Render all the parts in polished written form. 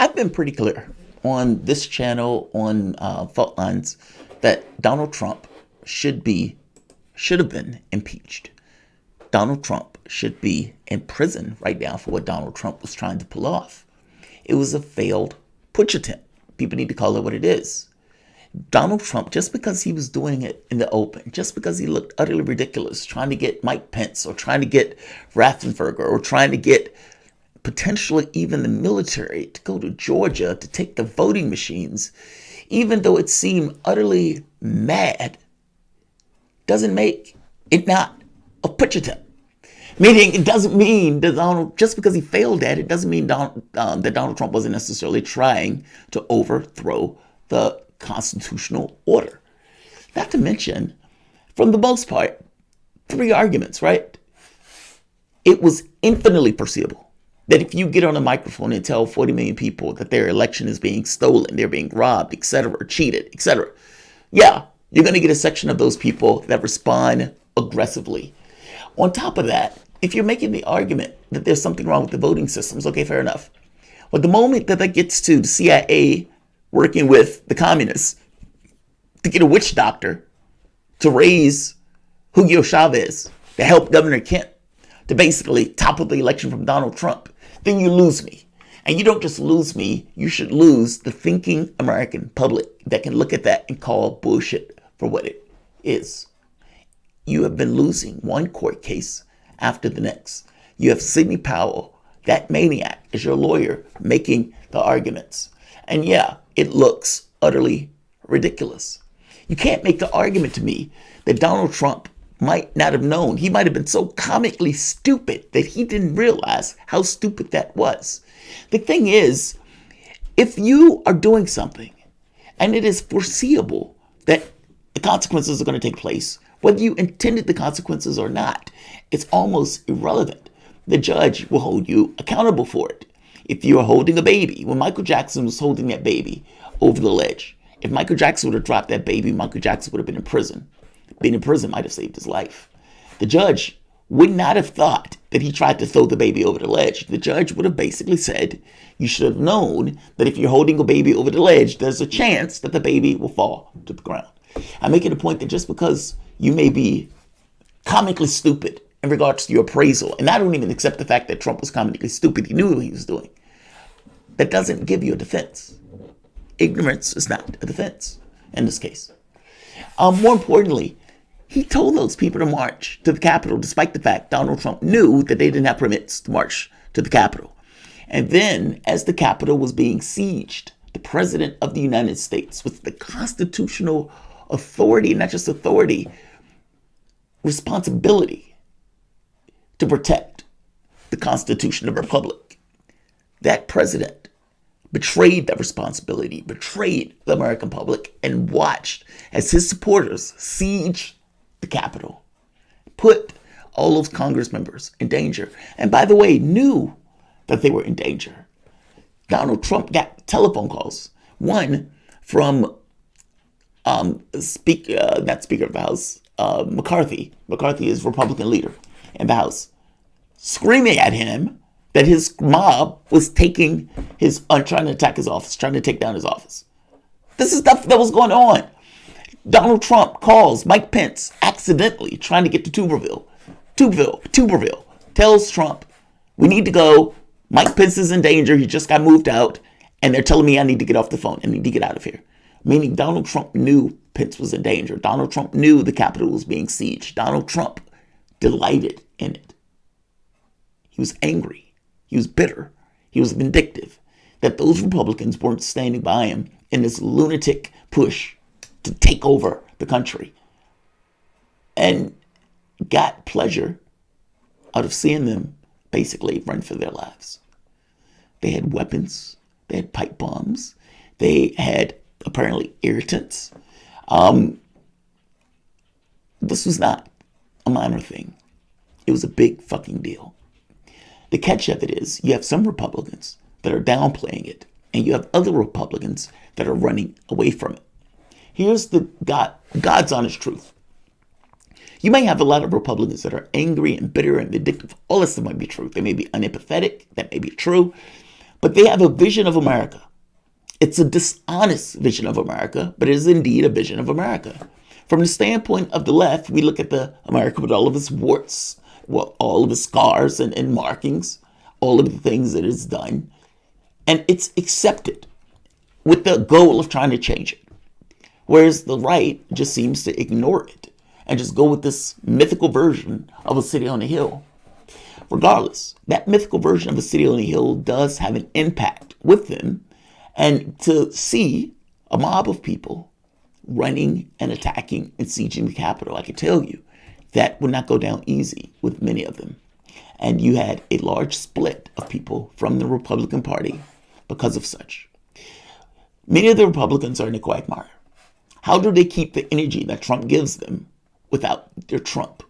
I've been pretty clear on this channel on Fault Lines that Donald Trump should have been impeached. Donald Trump should be in prison right now for what Donald Trump was trying to pull off. It was a failed putsch attempt. People need to call it what it is. Donald Trump, just because he was doing it in the open, just because he looked utterly ridiculous, trying to get Mike Pence or trying to get Raffensperger or trying to get potentially even the military to go to Georgia to take the voting machines, even though it seemed utterly mad, doesn't make it not a putsch attempt. Meaning, it doesn't mean that just because he failed at it, doesn't mean that Donald Trump wasn't necessarily trying to overthrow the constitutional order. Not to mention, from the most part, 3 arguments, right? It was infinitely foreseeable that if you get on a microphone and tell 40 million people that their election is being stolen, they're being robbed, etc., cheated, etc., yeah, you're going to get a section of those people that respond aggressively. On top of that, if you're making the argument that there's something wrong with the voting systems, okay, fair enough. But the moment that gets to the CIA working with the communists to get a witch doctor to raise Hugo Chavez to help Governor Kemp to basically topple the election from Donald Trump, then you lose me. And you don't just lose me, you should lose the thinking American public that can look at that and call bullshit for what it is. You have been losing one court case after the next. You have Sidney Powell, that maniac, as your lawyer, making the arguments. And yeah, it looks utterly ridiculous. You can't make the argument to me that Donald Trump might not have known. He might have been so comically stupid that he didn't realize how stupid that was. The thing is, if you are doing something and it is foreseeable that the consequences are going to take place, whether you intended the consequences or not, it's almost irrelevant. The judge will hold you accountable for it. If you are holding a baby, when Michael Jackson was holding that baby over the ledge, if Michael Jackson would have dropped that baby, Michael Jackson would have been in prison. Being in prison might have saved his life. The judge would not have thought that he tried to throw the baby over the ledge. The judge would have basically said, you should have known that if you're holding a baby over the ledge, there's a chance that the baby will fall to the ground. I'm making a point that just because you may be comically stupid in regards to your appraisal, and I don't even accept the fact that Trump was comically stupid, he knew what he was doing, that doesn't give you a defense. Ignorance is not a defense in this case. More importantly, he told those people to march to the Capitol, despite the fact Donald Trump knew that they didn't have permits to march to the Capitol. And then, as the Capitol was being sieged, the President of the United States, with the constitutional authority, not just authority, responsibility to protect the Constitution of the Republic, that president betrayed that responsibility, betrayed the American public, and watched as his supporters siege the Capitol, put all those Congress members in danger, and by the way, knew that they were in danger. Donald Trump got telephone calls, one from not Speaker of the House, McCarthy. McCarthy is Republican leader in the House, screaming at him that his mob was trying to attack his office, trying to take down his office. This is stuff that was going on. Donald Trump calls Mike Pence accidentally trying to get to Tuberville, tells Trump, we need to go. Mike Pence is in danger. He just got moved out. And they're telling me I need to get off the phone. I need to get out of here. Meaning Donald Trump knew Pence was in danger. Donald Trump knew the Capitol was being sieged. Donald Trump delighted in it. He was angry. He was bitter. He was vindictive that those Republicans weren't standing by him in this lunatic push to take over the country, and got pleasure out of seeing them basically run for their lives. They had weapons. They had pipe bombs. They had apparently irritants. This was not a minor thing. It was a big fucking deal. The catch of it is you have some Republicans that are downplaying it, and you have other Republicans that are running away from it. Here's the God's honest truth. You may have a lot of Republicans that are angry and bitter and vindictive. All this might be true. They may be unempathetic. That may be true. But they have a vision of America. It's a dishonest vision of America, but it is indeed a vision of America. From the standpoint of the left, we look at the America with all of its warts, well, all of its scars and markings, all of the things that it's done, and it's accepted with the goal of trying to change it. Whereas the right just seems to ignore it and just go with this mythical version of a city on a hill. Regardless, that mythical version of a city on a hill does have an impact with them. And to see a mob of people running and attacking and sieging the Capitol, I can tell you that would not go down easy with many of them. And you had a large split of people from the Republican Party because of such. Many of the Republicans are in a quagmire. How do they keep the energy that Trump gives them without their Trump?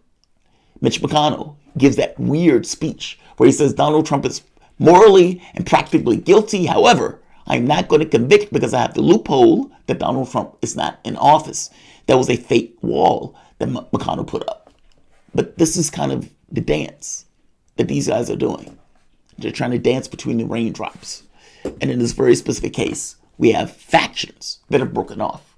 Mitch McConnell gives that weird speech where he says Donald Trump is morally and practically guilty. However, I'm not going to convict because I have the loophole that Donald Trump is not in office. That was a fake wall that McConnell put up. But this is kind of the dance that these guys are doing. They're trying to dance between the raindrops. And in this very specific case, we have factions that are broken off.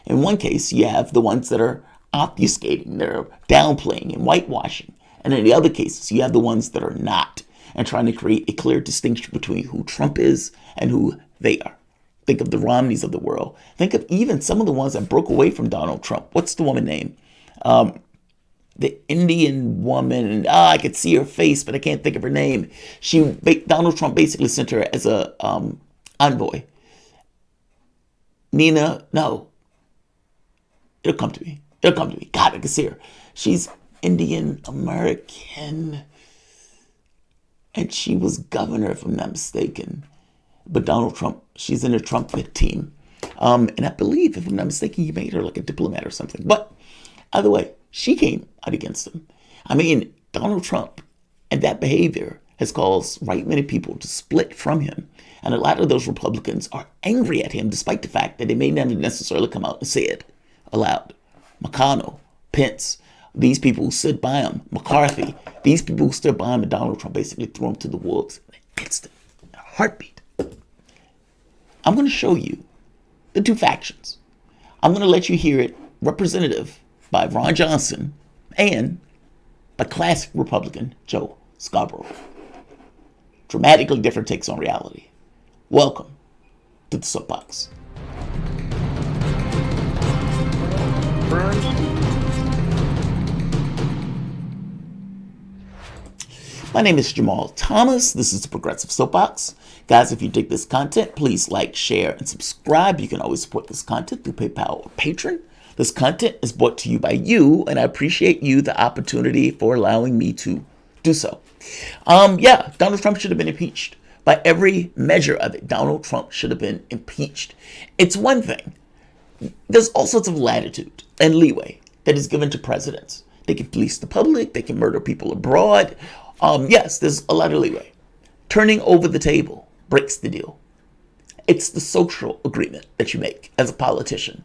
In one case, you have the ones that are obfuscating, they're downplaying and whitewashing. And in the other cases, you have the ones that are not and trying to create a clear distinction between who Trump is and who they are. Think of the Romneys of the world. Think of even some of the ones that broke away from Donald Trump. What's the woman name? The Indian woman. I could see her face, but I can't think of her name. Donald Trump basically sent her as a envoy. Nina, no. It'll come to me. God, I can see her. She's Indian American. And she was governor, if I'm not mistaken. But Donald Trump, she's in the Trump team. And I believe, if I'm not mistaken, he made her like a diplomat or something. But either way, she came out against him. I mean, Donald Trump and that behavior has caused right many people to split from him. And a lot of those Republicans are angry at him, despite the fact that they may never necessarily come out and say it aloud. McConnell, Pence, these people who stood by him, McCarthy, these people who stood by him, and Donald Trump basically threw him to the wolves in an instant, a heartbeat. I'm going to show you the two factions. I'm going to let you hear it representative by Ron Johnson and by classic Republican Joe Scarborough. Dramatically different takes on reality. Welcome to the Soapbox. My name is Jamarl Thomas. This is the Progressive Soapbox. Guys, if you dig this content, please like, share, and subscribe. You can always support this content through PayPal or Patreon. This content is brought to you by you, and I appreciate you the opportunity for allowing me to do so. Donald Trump should have been impeached. By every measure of it, Donald Trump should have been impeached. It's one thing. There's all sorts of latitude and leeway that is given to presidents. They can fleece the public. They can murder people abroad. Yes, there's a lot of leeway. Turning over the table breaks the deal. It's the social agreement that you make as a politician.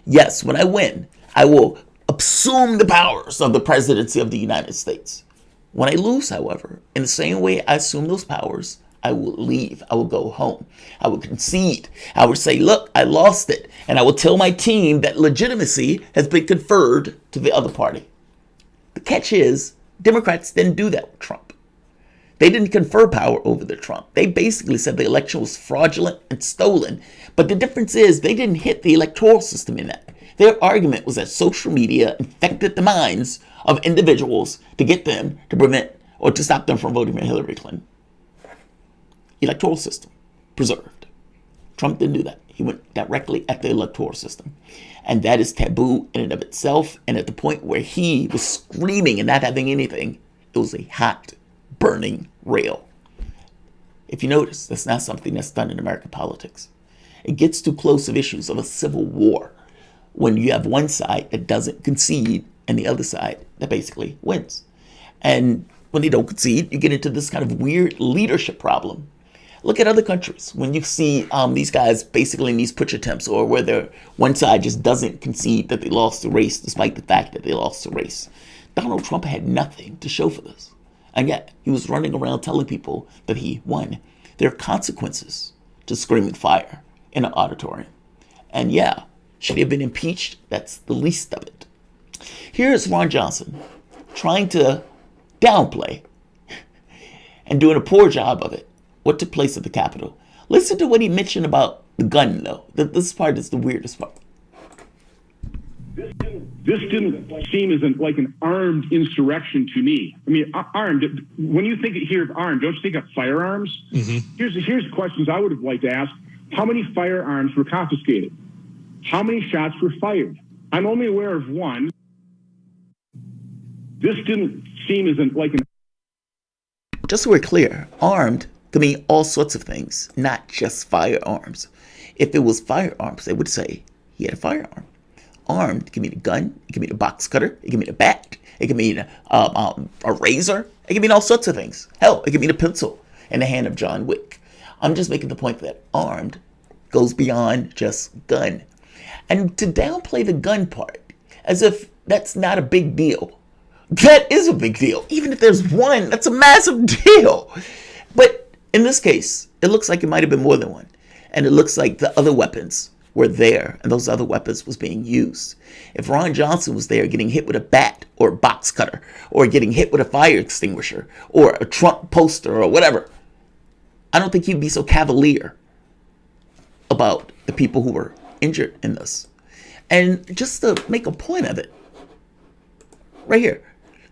Yes, when I win, I will assume the powers of the presidency of the United States. When I lose, however, in the same way I assume those powers, I will leave. I will go home. I will concede. I will say, look, I lost it. And I will tell my team that legitimacy has been conferred to the other party. The catch is, Democrats didn't do that with Trump. They didn't confer power over the Trump. They basically said the election was fraudulent and stolen. But the difference is they didn't hit the electoral system in that. Their argument was that social media infected the minds of individuals to get them to prevent or to stop them from voting for Hillary Clinton. Electoral system preserved. Trump didn't do that. He went directly at the electoral system. And that is taboo in and of itself. And at the point where he was screaming and not having anything, it was a hot, burning rail. If you notice, that's not something that's done in American politics. It gets too close of issues of a civil war when you have one side that doesn't concede and the other side that basically wins. And when they don't concede, you get into this kind of weird leadership problem. Look at other countries. When you see these guys basically in these putsch attempts or where one side just doesn't concede that they lost the race despite the fact that they lost the race. Donald Trump had nothing to show for this. And yet he was running around telling people that he won. There are consequences to screaming fire in an auditorium. And yeah, should he have been impeached? That's the least of it. Here's Ron Johnson trying to downplay and doing a poor job of it what took place at the Capitol. Listen to what he mentioned about the gun, though. This part is the weirdest part. This didn't seem as like an armed insurrection to me. I mean, armed. When you think here of armed, don't you think of firearms? Mm-hmm. Here's questions I would have liked to ask: how many firearms were confiscated? How many shots were fired? I'm only aware of one. This didn't seem as like an. Just so we're clear, armed could mean all sorts of things, not just firearms. If it was firearms, they would say he had a firearm. Armed can mean a gun, it can mean a box cutter, it can mean a bat, it can mean a razor, it can mean all sorts of things. Hell, it can mean a pencil in the hand of John Wick. I'm just making the point that armed goes beyond just gun. And to downplay the gun part, as if that's not a big deal. That is a big deal. Even if there's one, that's a massive deal. But in this case, it looks like it might have been more than one. And it looks like the other weapons were there and those other weapons was being used. If Ron Johnson was there getting hit with a bat or a box cutter or getting hit with a fire extinguisher or a Trump poster or whatever, I don't think he'd be so cavalier about the people who were injured in this. And just to make a point of it, right here,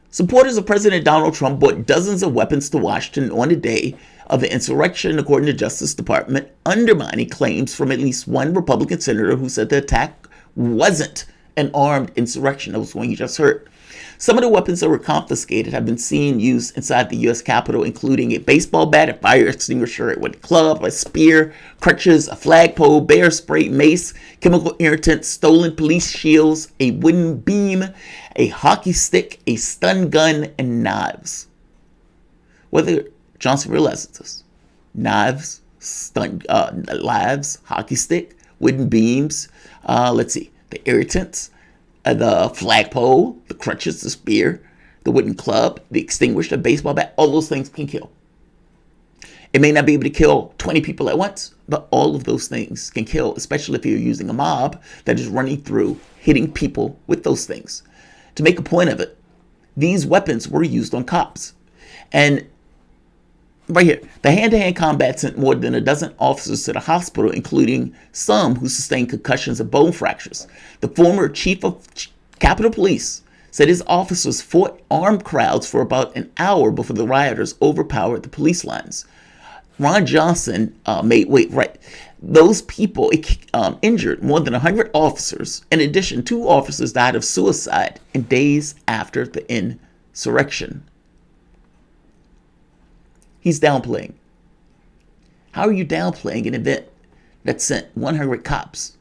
supporters of President Donald Trump brought dozens of weapons to Washington on the day of the insurrection, according to the Justice Department, undermining claims from at least one Republican senator who said the attack wasn't an armed insurrection. That was one you just heard. Some of the weapons that were confiscated have been seen used inside the U.S. Capitol, including a baseball bat, a fire extinguisher, a club, a spear, crutches, a flagpole, bear spray, mace, chemical irritants, stolen police shields, a wooden beam, a hockey stick, a stun gun, and knives. Whether Johnson realizes this, knives, lives, hockey stick, wooden beams, the irritants, the flagpole, the crutches, the spear, the wooden club, the extinguisher, the baseball bat, all those things can kill. It may not be able to kill 20 people at once, but all of those things can kill, especially if you're using a mob that is running through, hitting people with those things. To make a point of it, these weapons were used on cops. And right here, the hand-to-hand combat sent more than a dozen officers to the hospital, including some who sustained concussions and bone fractures. The former chief of Capitol Police said his officers fought armed crowds for about an hour before the rioters overpowered the police lines. Ron Johnson those people injured more than 100 officers. In addition, 2 officers died of suicide in days after the insurrection. He's downplaying. How are you downplaying an event that sent 100 cops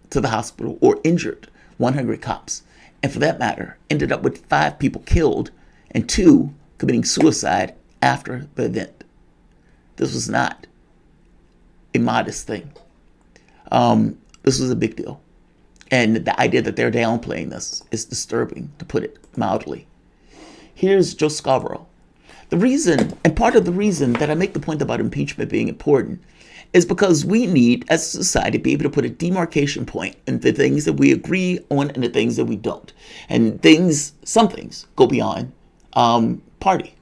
to the hospital or injured 100 cops? And for that matter, ended up with 5 people killed and 2 committing suicide after the event. This was not a modest thing. This was a big deal. And the idea that they're downplaying this is disturbing, to put it mildly. Here's Joe Scarborough. The reason, and part of the reason that I make the point about impeachment being important, is because we need, as a society, to be able to put a demarcation point in the things that we agree on and the things that we don't. And some things go beyond party.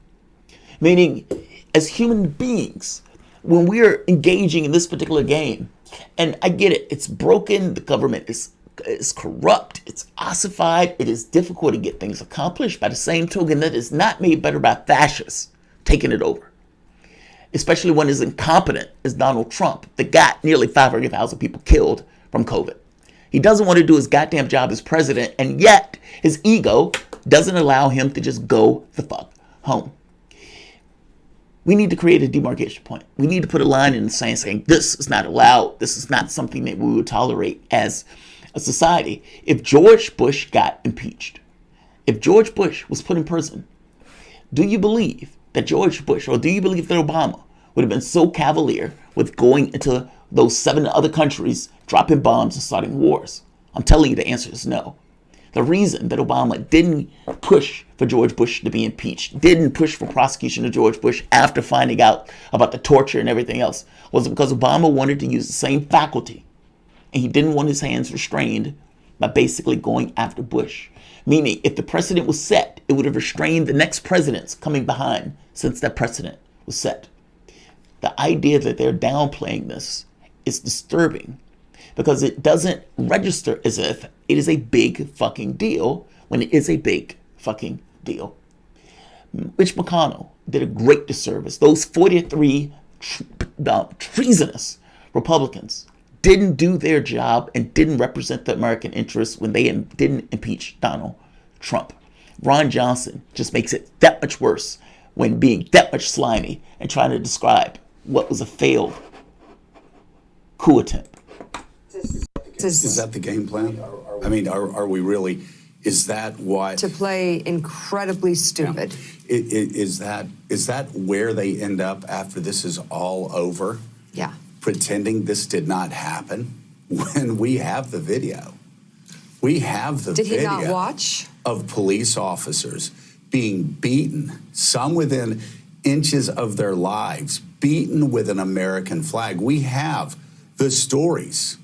Meaning, as human beings, when we're engaging in this particular game, and I get it, it's broken, the government is corrupt, it's ossified, it is difficult to get things accomplished. By the same token, that is not made better by fascists taking it over. Especially one as incompetent as Donald Trump, that got nearly 500,000 people killed from COVID. He doesn't want to do his goddamn job as president, and yet his ego doesn't allow him to just go the fuck home. We need to create a demarcation point. We need to put a line in the sand saying this is not allowed. This is not something that we would tolerate as a society. If George Bush got impeached, if George Bush was put in prison, do you believe that George Bush, or do you believe that Obama would have been so cavalier with going into those 7 other countries, dropping bombs and starting wars? I'm telling you the answer is no. The reason that Obama didn't push for George Bush to be impeached, didn't push for prosecution of George Bush after finding out about the torture and everything else, was because Obama wanted to use the same faculty. And he didn't want his hands restrained by basically going after Bush. Meaning, if the precedent was set, it would have restrained the next presidents coming behind since that precedent was set. The idea that they're downplaying this is disturbing because it doesn't register as if it is a big fucking deal when it is a big fucking deal. Mitch McConnell did a great disservice. Those 43 treasonous Republicans didn't do their job and didn't represent the American interests when they didn't impeach Donald Trump. Ron Johnson just makes it that much worse when being that much slimy and trying to describe what was a failed coup attempt. Is that the game plan? I mean, are we really, is that what? To play incredibly stupid. Yeah. Is that where they end up after this is all over? Yeah. Pretending this did not happen when we have the video. We have the video. Did he not watch? Of police officers being beaten, some within inches of their lives, beaten with an American flag. We have the stories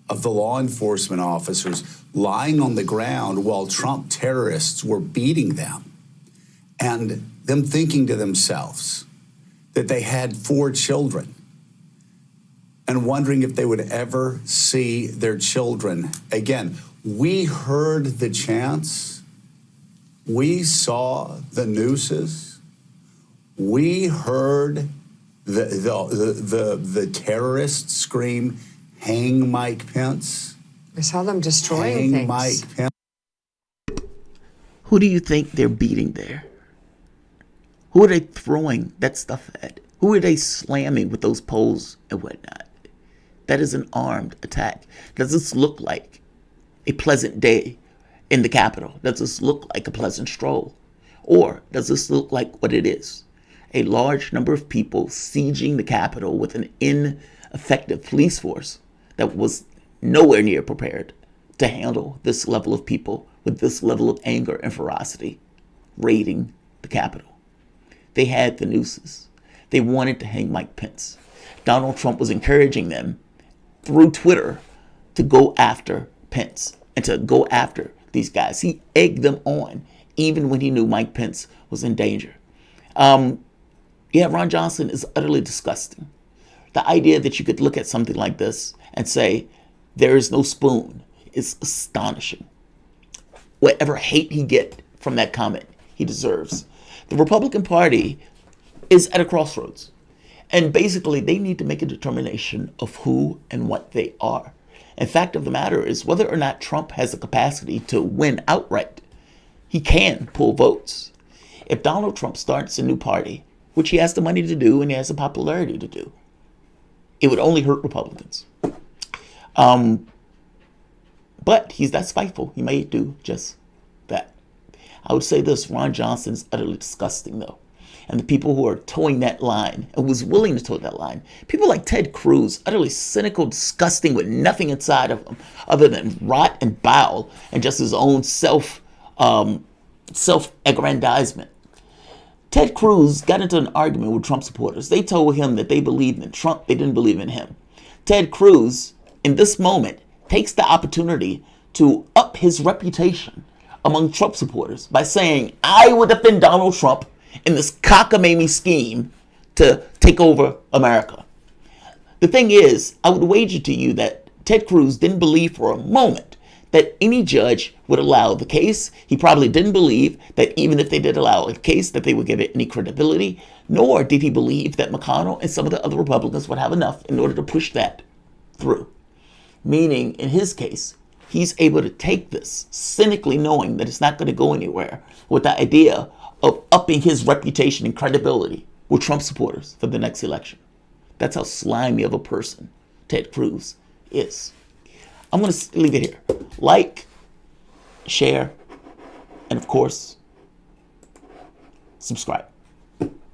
of the law enforcement officers lying on the ground while Trump terrorists were beating them, and them thinking to themselves that they had 4 children and wondering if they would ever see their children again. We heard the chants. We saw the nooses. We heard the terrorists scream, "Hang Mike Pence." I saw them destroying things. Mike Pence. Who do you think they're beating there? Who are they throwing that stuff at? Who are they slamming with those poles and whatnot? That is an armed attack. Does this look like a pleasant day in the Capitol? Does this look like a pleasant stroll? Or does this look like what it is? A large number of people sieging the Capitol with an ineffective police force that was nowhere near prepared to handle this level of people with this level of anger and ferocity raiding the Capitol. They had the nooses. They wanted to hang Mike Pence. Donald Trump was encouraging them through Twitter to go after Pence and to go after these guys. He egged them on even when he knew Mike Pence was in danger. Ron Johnson is utterly disgusting. The idea that you could look at something like this and say, there is no spoon, is astonishing. Whatever hate he get from that comment, he deserves. The Republican Party is at a crossroads. And basically, they need to make a determination of who and what they are. And fact of the matter is, whether or not Trump has the capacity to win outright, he can pull votes. If Donald Trump starts a new party, which he has the money to do and he has the popularity to do, it would only hurt Republicans. But he's that spiteful. He may do just that. I would say this, Ron Johnson is utterly disgusting, though. And the people who are towing that line and was willing to toe that line, people like Ted Cruz, utterly cynical, disgusting, with nothing inside of him other than rot and bile and just his own self-aggrandizement. Ted Cruz got into an argument with Trump supporters. They told him that they believed in Trump. They didn't believe in him. Ted Cruz, in this moment, takes the opportunity to up his reputation among Trump supporters by saying, I will defend Donald Trump in this cockamamie scheme to take over America. The thing is, I would wager to you that Ted Cruz didn't believe for a moment that any judge would allow the case. He probably didn't believe that even if they did allow a case, that they would give it any credibility, nor did he believe that McConnell and some of the other Republicans would have enough in order to push that through. Meaning, in his case, he's able to take this, cynically knowing that it's not going to go anywhere, with the idea of upping his reputation and credibility with Trump supporters for the next election. That's how slimy of a person Ted Cruz is. I'm going to leave it here. Like, share, and of course, subscribe.